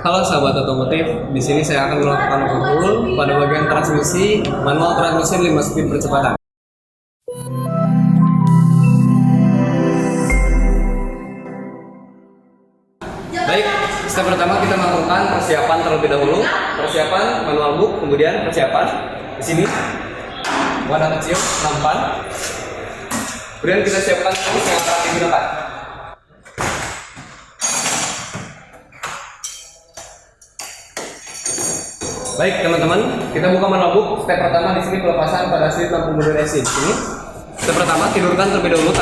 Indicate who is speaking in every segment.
Speaker 1: Halo sahabat otomotif, di sini saya akan melakukan overhaul pada bagian transmisi manual transmission 5 speed percepatan. Baik, step pertama kita melakukan persiapan terlebih dahulu. Persiapan manual book, kemudian persiapan di sini wadah kecil, nampan. Kemudian kita siapkan tools yang akan digunakan. Baik teman-teman, kita buka manual book. Step pertama di sini pelepasan pada slip lampu mundur racing. Ini step pertama, tidurkan terlebih dahulu.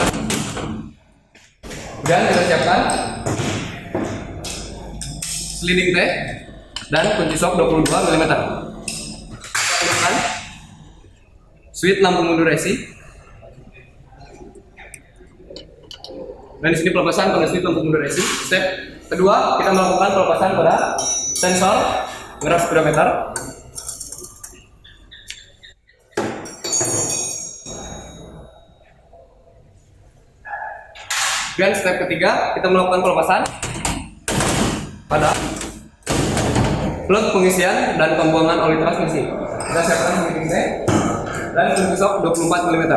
Speaker 1: Kemudian kita siapkan sliding tag dan kunci shock 22 mm. Tidurkan switch lampu mundur racing. Dan di sini pelepasan pada switch lampu mundur racing. Step kedua, kita melakukan pelepasan pada sensor ngeras speedometer. Dan step ketiga, kita melakukan pelepasan pada plug pengisian dan pembuangan oli transmisi. Kita siapkan heating tag dan kunci shock 24 mm.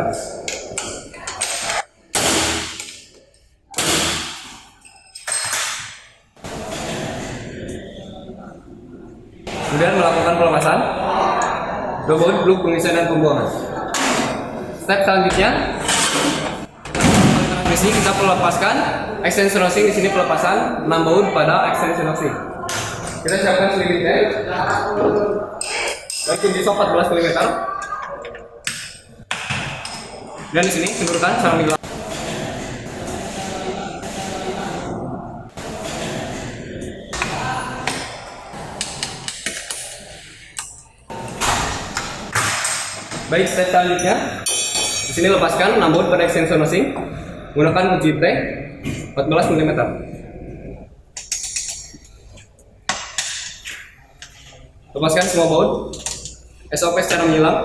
Speaker 1: Kemudian melakukan pelepasan dua baut plug pengisian dan pembuangan. Step selanjutnya, transmisi kita melepaskan extension housing. Di sini pelepasan 6 baut pada extension housing. Kita siapkan sliding tag dan kunci shock 14 mm. Dan di sini kendurkan sarang miglang. Baik, step selanjutnya di sini lepaskan 6 baut pada extension housing menggunakan kunci T 14 mm. Lepaskan semua baut. SOP secara menyilang.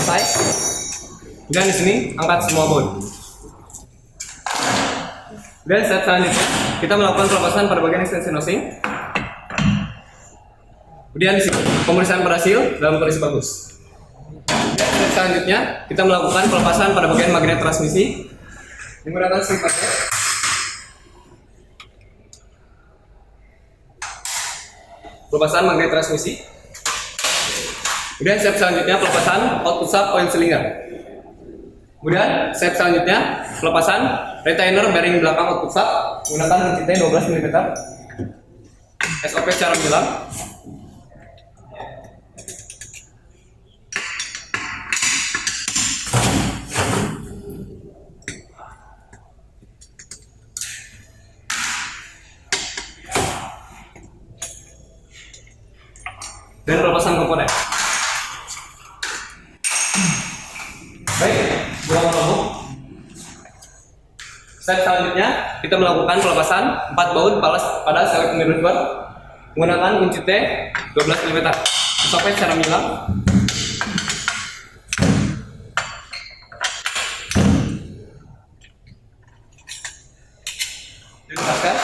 Speaker 1: Selesai. Dan di sini angkat semua baut. Dan step selanjutnya kita melakukan pelepasan pada bagian extension housing. Kemudian di sini pemeriksaan berhasil dalam kondisi bagus. Dan step selanjutnya kita melakukan pelepasan pada bagian magnet transmisi menggunakan slip magnet. Pelepasan magnet transmisi. Kemudian step selanjutnya pelepasan output sub coil cylinder. Kemudian step selanjutnya pelepasan retainer bearing belakang output sub menggunakan kunci T 12 mm. SOP secara menyelam. Dan pelepasan komponen. Baik, buang robot. Step selanjutnya kita melakukan pelepasan 4 baut pada select mirror menggunakan kunci T 12 mm. Sampai secara menyilang. Dilepaskan.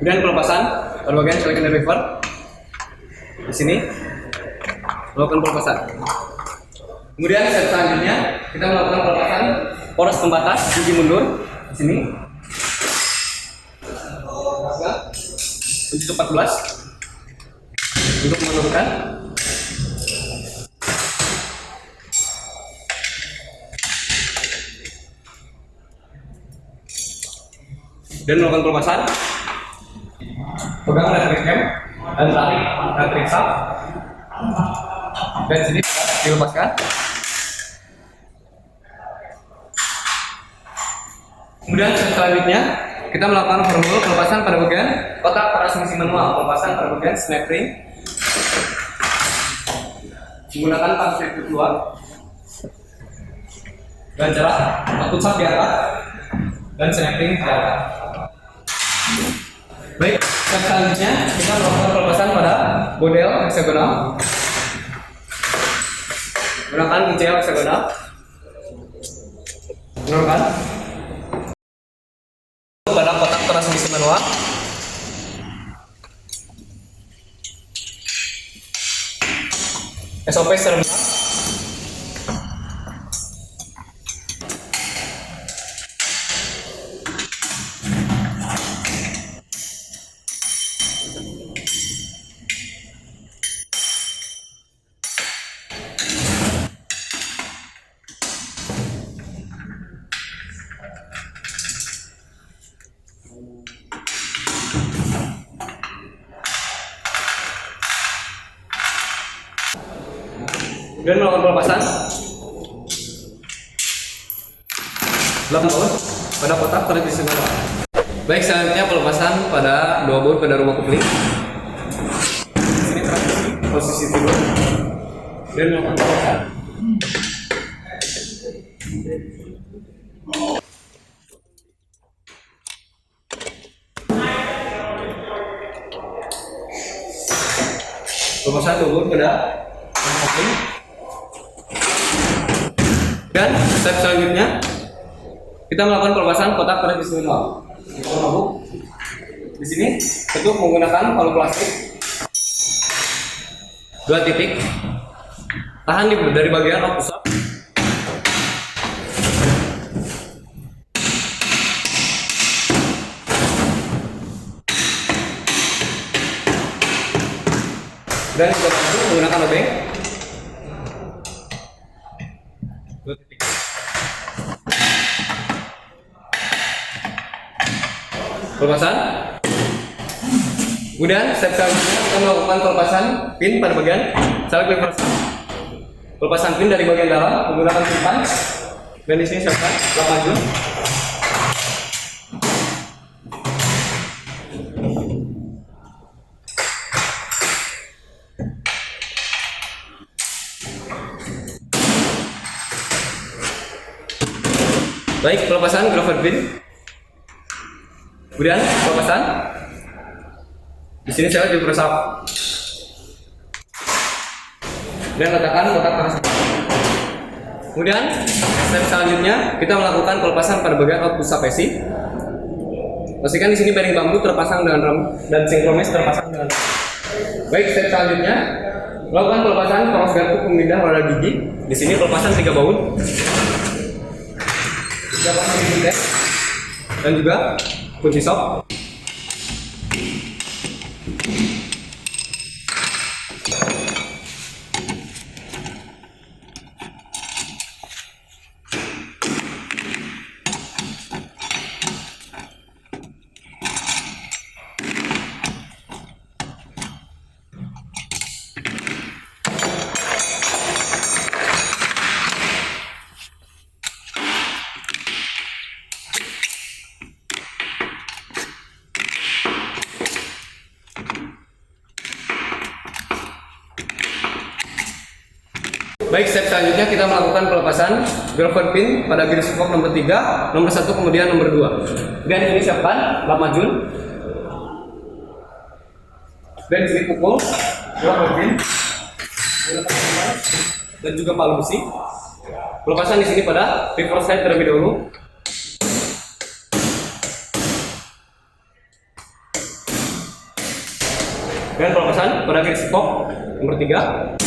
Speaker 1: Kemudian pelepasan pada bagian select river. Di sini melakukan pelepasan. Kemudian step selanjutnya kita melakukan pelepasan poros pembatas gigi mundur di sini. Kunci 14 untuk menurunkan. Dan melakukan pelepasan. Pegang electric cam dan tarik electric sub. Dan sini dilepaskan. Kemudian selanjutnya kita melakukan overhaul pelepasan pada bagian kotak transmisi manual, pelepasan pada bagian snap ring menggunakan tang sirkuit keluar dan jarak satu sak di atas dan snap ring di atas. Baik, selanjutnya kita melakukan pelepasan pada model heksagonal menggunakan kunci heksagonal. Menurunkan pada kotak transmisi manual. SOP terminal. Kemudian melakukan pelepasan 8 baut pada kotak transmisi manual. Baik, selanjutnya pelepasan pada 2 baut pada rumah kopling. Sini transmisi posisi tidur dan melakukan pelepasan. Pelepasan 2 baut pada rumah kopling. Dan step selanjutnya kita melakukan pelepasan kotak transmisi manual. Di sini tentu menggunakan palu plastik 2 titik, tahan dari bagian lock pusat. Dan kita menggunakan obeng 2 titik. Pelepasan. Kemudian step selanjutnya kita melakukan pelepasan pin pada bagian salep pelepasan. Pelepasan pin dari bagian dalam menggunakan simpan. Dan di sini siapkan lap maju. Baik, pelepasan grabber pin. Kemudian pelepasan. Di sini saya diperesap. Dan letakkan kotak transmisi. Kemudian step selanjutnya kita melakukan pelepasan pada bagian output sapesi. Pastikan di sini bearing bambu terpasang dengan rem dan sinkronis terpasang dengan rem. Baik, step selanjutnya melakukan pelepasan poros garpu pemindah roda gigi. Di sini pelepasan 3 baut. Dan juga kunci sok. Baik, step selanjutnya kita melakukan pelepasan grabber pin pada garis pokok nomor 3, nomor 1, kemudian nomor 2. Dan ini siapkan lap majun. Dan di sini pukul grabber pin dan juga palu besi. Pelepasan di sini pada reverse side terlebih dahulu. Dan pelepasan pada garis pokok nomor 3.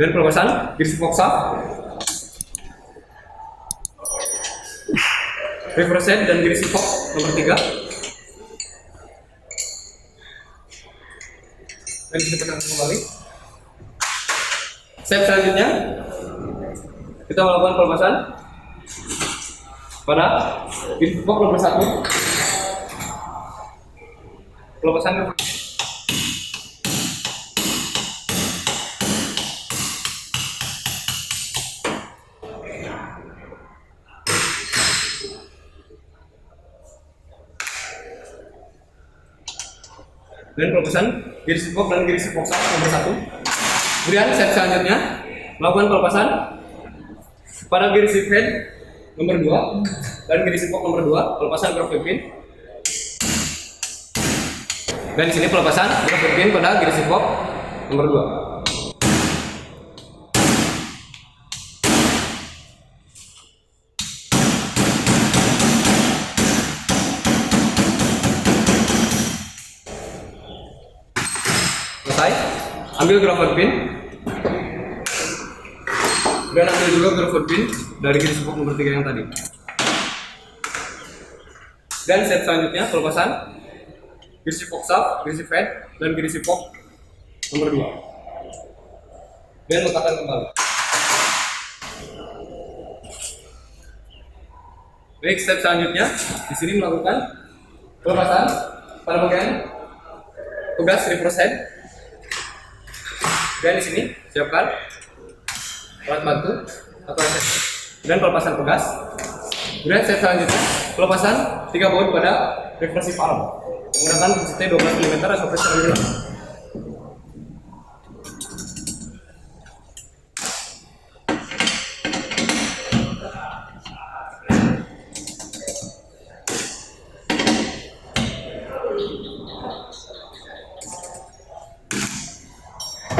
Speaker 1: Dan pelepasan garis pokok saf, reverse side dan garis pokok nomor 3. Dan kita tekan kembali. Step selanjutnya kita melakukan pelepasan pada garis pokok nomor 1. Pelepasan dan pelepasan giri sipok dan giri sipok shaft nomor 1. Kemudian step selanjutnya melakukan pelepasan pada giri sip head nomor 2 dan giri sipok nomor 2, pelepasan groove pin. Dan di sini pelepasan groove pin pada giri sipok nomor 2. Selesai, ambil groove pin dan ambil juga groove pin dari giri sipok nomor 3 yang tadi. Dan step selanjutnya pelepasan giri sipok shaft, giri sip head, dan giri sipok nomor 2. Dan letakkan kembali. Baik, step selanjutnya di sini melakukan pelepasan pada bagian tugas reverse head. Dan di sini siapkan alat bantu atau dan pelepasan pegas. Kemudian step selanjutnya pelepasan 3 baut pada reversive arm menggunakan CT 12 mm atau pressure regular.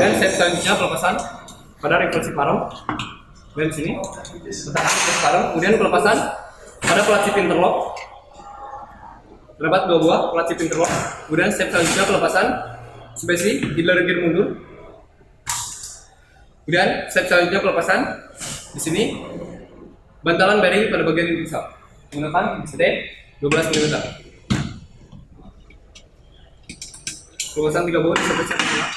Speaker 1: Dan step selanjutnya pelepasan pada reversive arm. Dan di sini letakkan reversive arm. Kemudian pelepasan pada plat chip interlock. Terdapat 2 buah plat chip interlock. Kemudian step selanjutnya pelepasan spesi idler gear mundur. Kemudian step selanjutnya pelepasan di sini bantalan bearing pada bagian input shaft menggunakan CT 12 mm. Pelepasan 3 baut sampai step selanjutnya.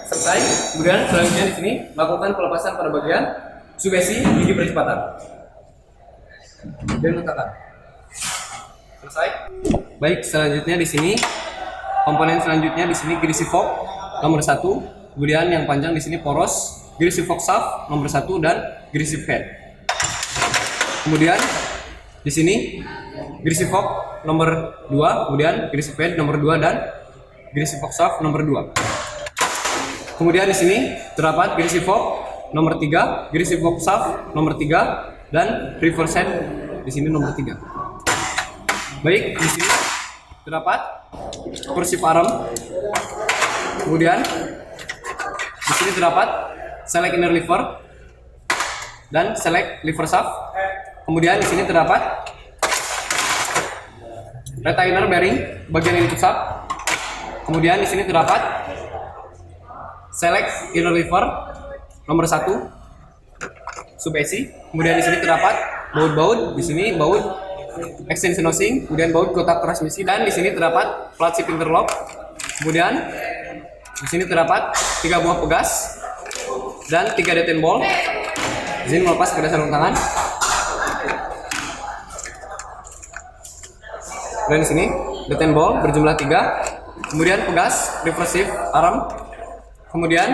Speaker 1: Selesai. Kemudian selanjutnya di sini lakukan pelepasan pada bagian subesi gigi percepatan dan letakkan. Selesai. Baik, selanjutnya di sini komponen selanjutnya di sini giri sipok nomor 1, kemudian yang panjang di sini poros, giri sipok shaft nomor 1 dan giri sip head. Kemudian di sini giri sipok nomor 2, kemudian giri sip head nomor 2 dan giri sipok shaft nomor 2. Kemudian di sini terdapat giri sipok nomor 3, giri sipok shaft nomor 3 dan reverse head di sini nomor 3. Baik, di sini terdapat kursiv arm. Kemudian di sini terdapat select inner lever dan select lever shaft. Kemudian di sini terdapat retainer bearing bagian input shaft. Kemudian di sini terdapat select inner lever nomor 1 subesi. Kemudian di sini terdapat baut-baut, di sini baut extension housing, kemudian baut kotak transmisi, dan di sini terdapat plat chip interlock. Kemudian di sini terdapat 3 buah pegas dan 3 detent ball. Izin melepas pada sarung tangan. Dan di sini detent ball berjumlah 3. Kemudian pegas reversive arm. Kemudian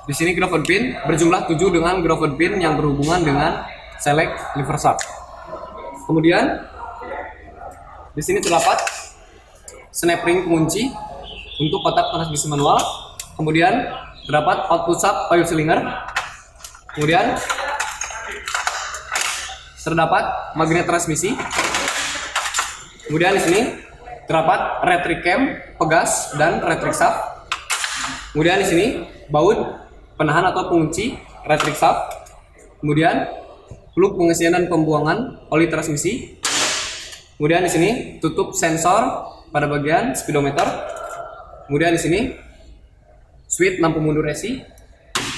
Speaker 1: di sini groove pin berjumlah 7 dengan groove pin yang berhubungan dengan select lever shaft. Kemudian di sini terdapat snap ring pengunci untuk kotak transmisi manual. Kemudian terdapat output shaft oil cylinder. Kemudian terdapat magnet transmisi. Kemudian di sini terdapat retrik cam, pegas dan retrik shaft. Kemudian di sini baut penahan atau pengunci retrik shaft. Kemudian plug pengisian dan pembuangan oli transmisi. Kemudian di sini tutup sensor pada bagian speedometer. Kemudian di sini switch lampu mundur resi.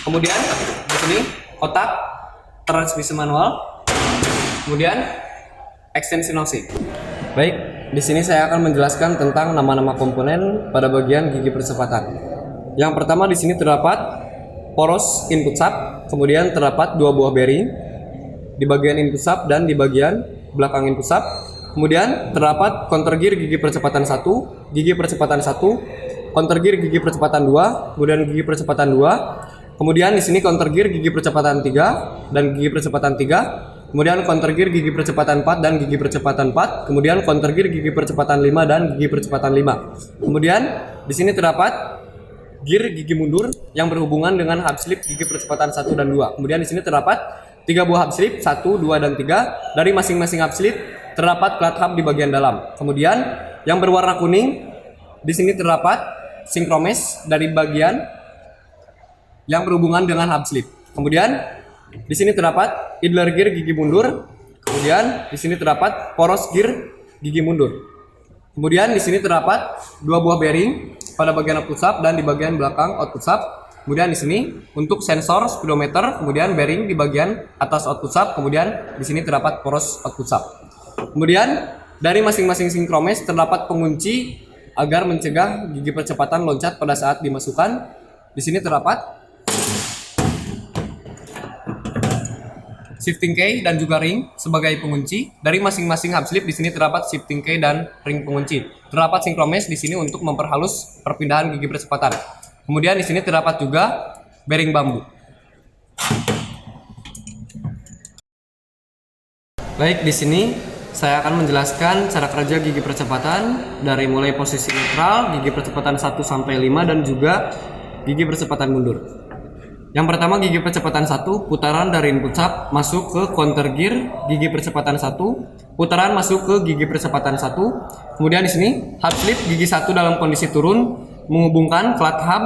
Speaker 1: Kemudian di sini kotak transmisi manual. Kemudian extension housing. Baik, di sini saya akan menjelaskan tentang nama-nama komponen pada bagian gigi percepatan. Yang pertama di sini terdapat poros input shaft, kemudian terdapat 2 buah bearing di bagian input shaft dan di bagian belakang input shaft. Kemudian terdapat counter gear gigi percepatan 1, gigi percepatan 1, counter gear gigi percepatan 2, kemudian gigi percepatan 2. Kemudian di sini counter gear gigi percepatan 3 dan gigi percepatan 3. Kemudian counter gear gigi percepatan 4 dan gigi percepatan 4. Kemudian counter gear gigi percepatan 5 dan gigi percepatan 5. Kemudian di sini terdapat gear gigi mundur yang berhubungan dengan hub slip gigi percepatan 1 dan 2. Kemudian di sini terdapat 3 buah hub slip, 1, 2 dan 3. Dari masing-masing hub slip terdapat plat hub di bagian dalam. Kemudian yang berwarna kuning di sini terdapat sinkromes dari bagian yang berhubungan dengan hub slip. Kemudian di sini terdapat idler gear gigi mundur. Kemudian di sini terdapat poros gear gigi mundur. Kemudian di sini terdapat 2 buah bearing pada bagian output sub dan di bagian belakang output sub. Kemudian di sini untuk sensor speedometer, kemudian bearing di bagian atas output sub. Kemudian di sini terdapat poros output sub. Kemudian dari masing-masing sinkromes terdapat pengunci agar mencegah gigi percepatan loncat pada saat dimasukkan. Di sini terdapat shifting key dan juga ring sebagai pengunci. Dari masing-masing hub slip di sini terdapat shifting key dan ring pengunci. Terdapat sinkromes di sini untuk memperhalus perpindahan gigi percepatan. Kemudian di sini terdapat juga bearing bambu. Baik, di sini saya akan menjelaskan cara kerja gigi percepatan dari mulai posisi netral, gigi percepatan 1 sampai 5 dan juga gigi percepatan mundur. Yang pertama gigi percepatan 1, putaran dari input sub masuk ke counter gear gigi percepatan 1, putaran masuk ke gigi percepatan 1. Kemudian di sini hub slip gigi 1 dalam kondisi turun menghubungkan flat hub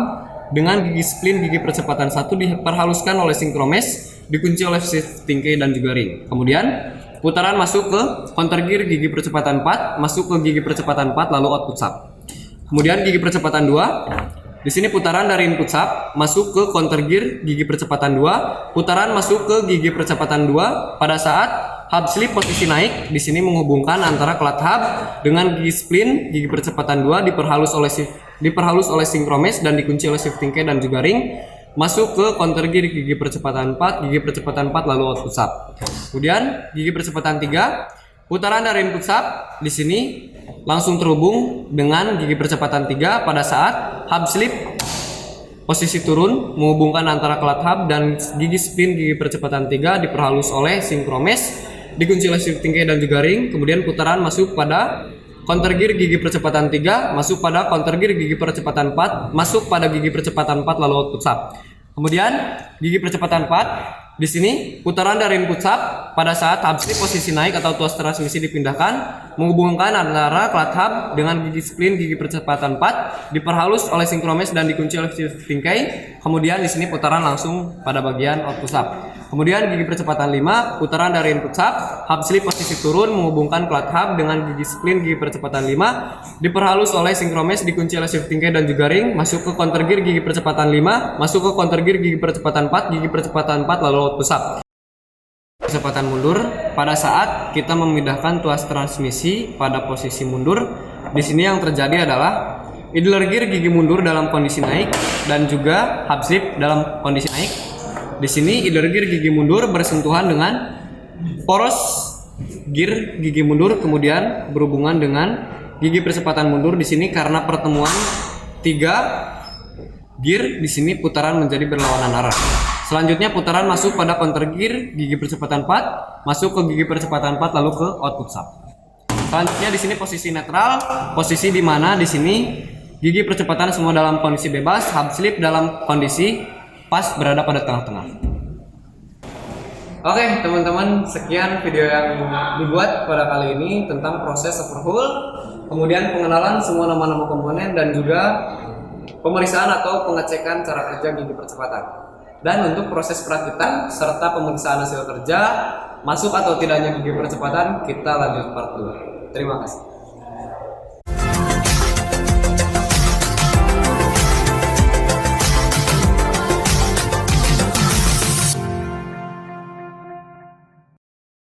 Speaker 1: dengan gigi splint gigi percepatan 1 diperhaluskan oleh sinkromes, dikunci oleh shifting key dan juga ring. Kemudian putaran masuk ke counter gear gigi percepatan 4, masuk ke gigi percepatan 4 lalu output sub. Kemudian gigi percepatan 2. Di sini putaran dari input sub masuk ke counter gear gigi percepatan 2, putaran masuk ke gigi percepatan 2 pada saat hub slip posisi naik. Di sini menghubungkan antara clat hub dengan gigi splint gigi percepatan 2 diperhalus oleh sinkromes dan dikunci oleh shifting key dan juga ring. Masuk ke counter gear gigi percepatan 4, gigi percepatan 4 lalu output sub. Kemudian gigi percepatan 3, putaran dari input sub di sini langsung terhubung dengan gigi percepatan 3 pada saat hub slip posisi turun menghubungkan antara clat hub dan gigi spin gigi percepatan 3 diperhalus oleh sinkromes, dikunci oleh shifting key dan juga ring. Kemudian putaran masuk pada counter gear gigi percepatan 3, masuk pada counter gear gigi percepatan 4, masuk pada gigi percepatan 4 lalu output sub. Kemudian gigi percepatan 4 di sini putaran dari input sub pada saat hub slip posisi naik atau tuas transmisi dipindahkan menghubungkan antara clat hub dengan gigi splint gigi percepatan 4 diperhalus oleh sinkromes dan dikunci oleh shifting key. Kemudian di sini putaran langsung pada bagian output sub. Kemudian gigi percepatan 5, putaran dari input sub, hub slip posisi turun menghubungkan clat hub dengan gigi splint gigi percepatan 5 diperhalus oleh sinkromes, dikunci oleh shifting key dan juga ring. Masuk ke counter gear gigi percepatan 5, masuk ke counter gear gigi percepatan 4, gigi percepatan 4 lalu output sub. Percepatan mundur pada saat kita memindahkan tuas transmisi pada posisi mundur. Di sini yang terjadi adalah idler gear gigi mundur dalam kondisi naik dan juga hub slip dalam kondisi naik. Di sini idler gear gigi mundur bersentuhan dengan poros gear gigi mundur, kemudian berhubungan dengan gigi percepatan mundur. Di sini karena pertemuan 3 gear di sini putaran menjadi berlawanan arah. Selanjutnya putaran masuk pada counter gear gigi percepatan 4, masuk ke gigi percepatan 4 lalu ke output sub. Selanjutnya di sini posisi netral, posisi di mana di sini gigi percepatan semua dalam kondisi bebas, hub slip dalam kondisi pas berada pada tengah-tengah. Oke teman-teman, sekian video yang dibuat pada kali ini tentang proses overhaul, kemudian pengenalan semua nama-nama komponen dan juga pemeriksaan atau pengecekan cara kerja gigi percepatan. Dan untuk proses perakitan serta pemeriksaan hasil kerja masuk atau tidaknya gigi percepatan kita lanjut part 2. Terima kasih.